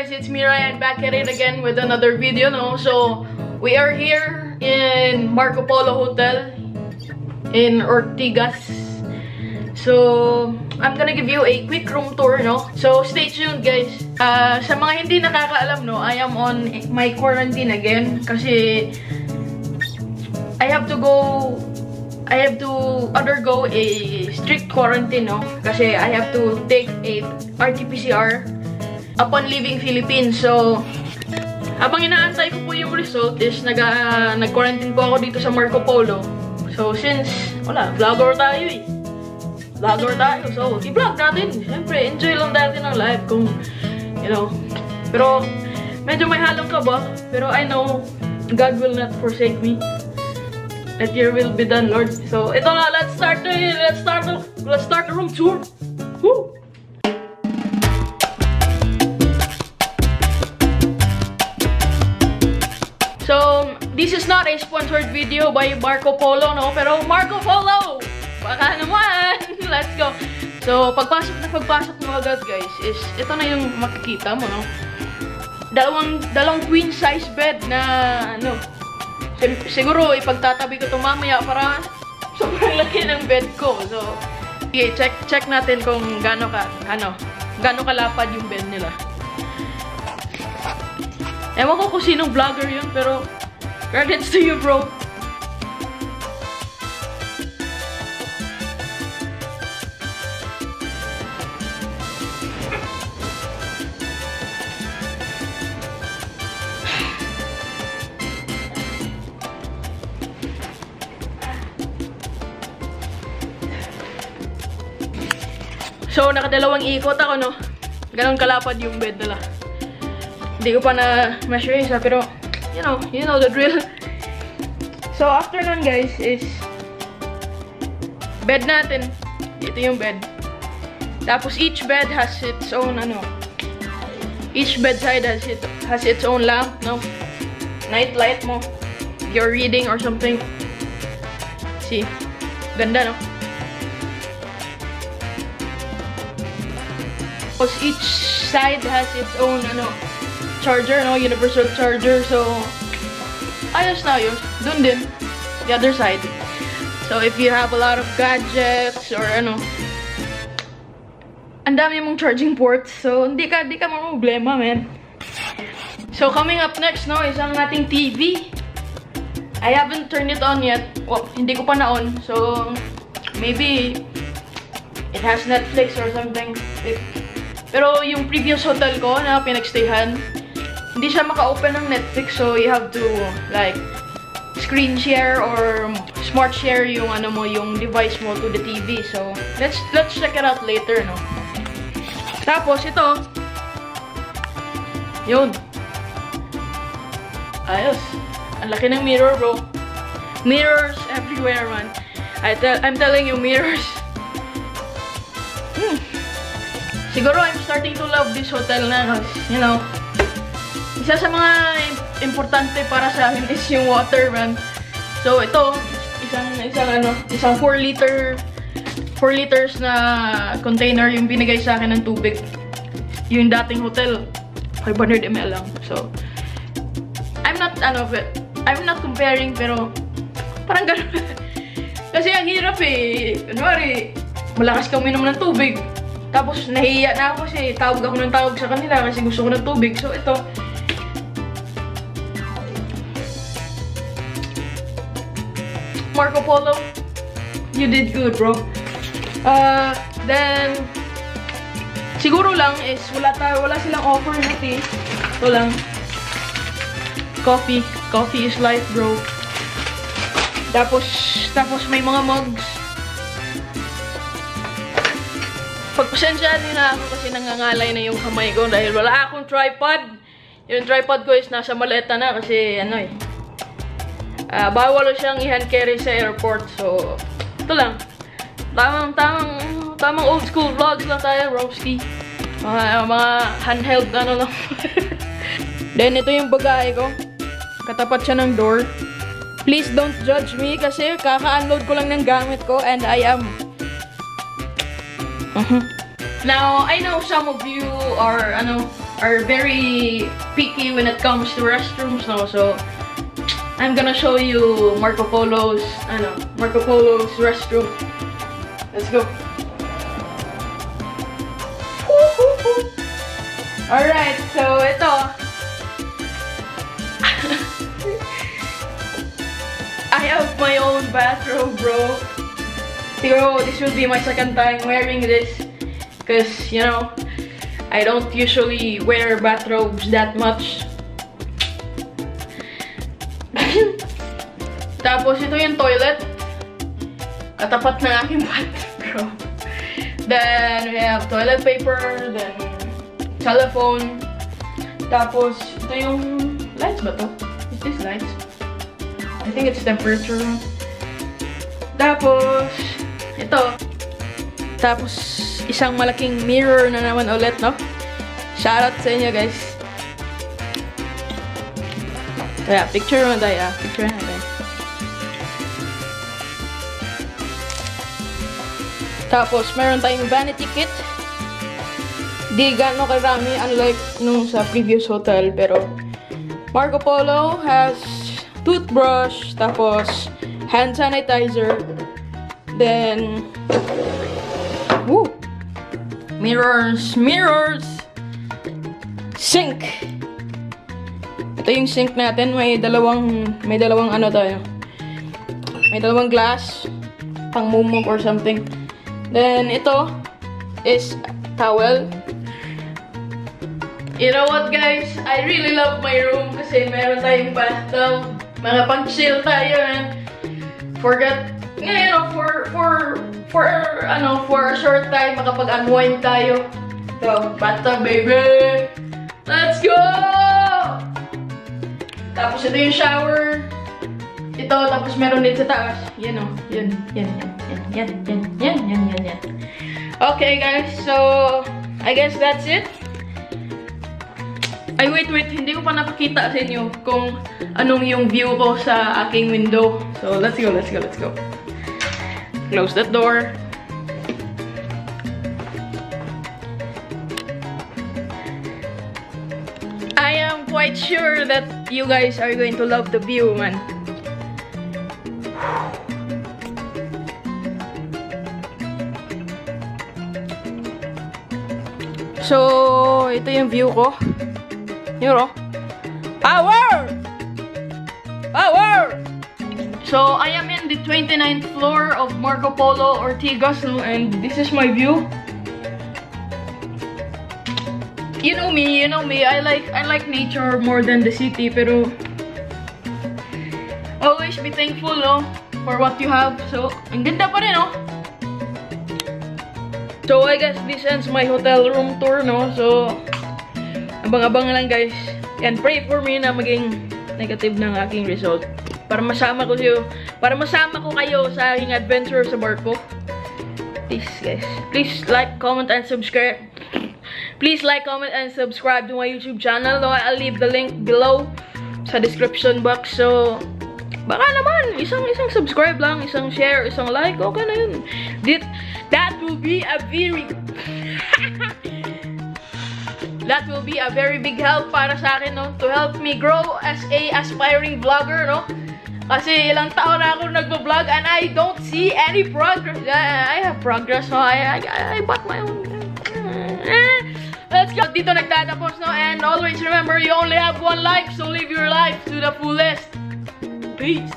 guys, it's me Ryan back at it again with another video, no? So we are here in Marco Polo Hotel in Ortigas. So I'm gonna give you a quick room tour, no? So stay tuned, guys. Sa mga hindi nakakaalam, no, I am on my quarantine again kasi I have to undergo a strict quarantine, no? Kasi I have to take a RT-PCR upon leaving Philippines. So habang inaantay ko po yung result is nag-quarantine po ako dito sa Marco Polo. So since wala, vlogger tayo eh. Vlogger tayo. So i-vlog natin. Siyempre, enjoy lang natin ang life kung, you know. Pero medyo may halong kaba. Pero I know God will not forsake me. That your will be done, Lord. So ito na, let's start the room tour. Woo! So this is not a sponsored video by Marco Polo, no? Pero Marco Polo, baka naman. Let's go. So pagpasok mo agad, guys, is ito na yung makikita mo, no? Dalawang queen size bed na ano. Siguro ipagtatabi ko ito mamaya para sobrang laki ng bed ko. So, okay, check natin kung gaano kalapad yung bed nila. Ewan ko kung sinong vlogger yun, pero credits to you, bro. So, nakadalawang ikot ako, no? Ganon kalapad yung bed nila. Hindi ko pa na-measure isa, pero, you know the drill. So, after nun, guys, is bed natin. Ito yung bed. Tapos, each bed has its own, each bedside has its own lamp, no? Night light mo. If you're reading or something. See? Ganda, no? Each side has its own charger, no, universal charger. So ayos na yun. Dun din, the other side. So if you have a lot of gadgets or ang dami mong charging ports, so hindi ka problema, man. So coming up next, no, is ang ating TV. I haven't turned it on yet. Well, hindi ko pa na-on. So maybe it has Netflix or something. Pero yung previous hotel ko na pinagstayhan, hindi siya maka-open ng Netflix, so you have to like screen share or smart share yung yung device mo to the TV. So let's check it out later, no. Tapos ito, yun. Ayos. Ang laki ng mirror, bro. Mirrors everywhere, man. I'm telling you, mirrors. Siguro, I'm starting to love this hotel na kasi, you know, isa sa mga importante para sa akin is yung water, man. So, ito, isang 4 liters na container yung binigay sa akin ng tubig. Yung dating hotel, 500 ml lang. So, I'm not comparing, pero parang gano'n. Kasi ang hirap eh. Kunwari, malakas kang uminom ng tubig. Tapos, nahihiya na ako kasi tawag ako ng tawag sa kanila kasi gusto ko ng tubig. So, ito. Marco Polo, you did good, bro. Then, siguro lang is wala silang offer na tea. Ito lang. Coffee. Coffee is life, bro. Tapos may mga mugs. Pagpasensyaan nyo na ako kasi nangangalay na yung kamay ko dahil wala akong tripod. Yung tripod ko is nasa maleta na kasi bawal siyang i-hand carry sa airport. So, ito lang. Tamang old school vlogs lang tayo, broski. Mga handheld lang. Then, ito yung bagay ko. Katapat siya ng door. Please don't judge me kasi kaka-unload ko lang ng gamit ko and I am Now, I know some of you are, are very picky when it comes to restrooms, no? So I'm gonna show you Marco Polo's restroom. Let's go. Alright, so ito. I have my own bathrobe, bro. Siguro, this will be my second time wearing this. Because, you know, I don't usually wear bathrobes that much. Tapos, ito yung toilet. Katapat ng aking bathrobe. Then, we have toilet paper. Then, telephone. Tapos, ito yung lights ba to? Is this lights? I think it's temperature. Tapos, ito. Tapos, isang malaking mirror na naman ulit, no? Shoutout sa inyo, guys. Kaya, picture mo tayo, picture natin. Tapos, meron tayong vanity kit. Di gano'ng karami, unlike nung sa previous hotel. Pero, Marco Polo has toothbrush, tapos hand sanitizer, then, woo! Mirrors, sink. Ito yung sink natin, may dalawang ano tayo. May dalawang glass, pang mumog or something. Then, ito is towel. You know what, guys? I really love my room kasi meron tayong bathtub. Mga pang-chill tayo and forget, you know, for a short time makapag-unwind tayo. So, bathtub, baby! Let's go! Tapos ito yung shower. Ito, tapos meron din sa taas. Yan o. Yan. Okay, guys. So, I guess that's it. Ay, wait. Hindi ko pa napakita sa inyo kung anong yung view ko sa aking window. So, let's go. Close that door. I am quite sure that you guys are going to love the view, man. So, ito yung view ko. You know? Power! So, I am in the 29th floor of Marco Polo Ortigas, and this is my view. You know me. I like nature more than the city, pero always be thankful, no, for what you have. So, ang ganda pa rin, no? So, I guess this ends my hotel room tour, no? So, abang-abang lang, guys. And pray for me na maging negative ng aking result. Para masama ko kayo sa aking adventure sa barko. Please, guys. Please like, comment, and subscribe. Please like, comment, and subscribe to my YouTube channel. No, I'll leave the link below sa description box. So, baka naman, isang subscribe lang, isang share, isang like, okay na yun. That will be a very big help para sa akin, no? To help me grow as a aspiring vlogger, no? Kasi ilang taon na ako nagbo-vlog and I don't see any progress. I have progress, so I bought my own. Let's go. Dito nagtatapos, no? And always remember, you only have one life, so live your life to the fullest. Peace.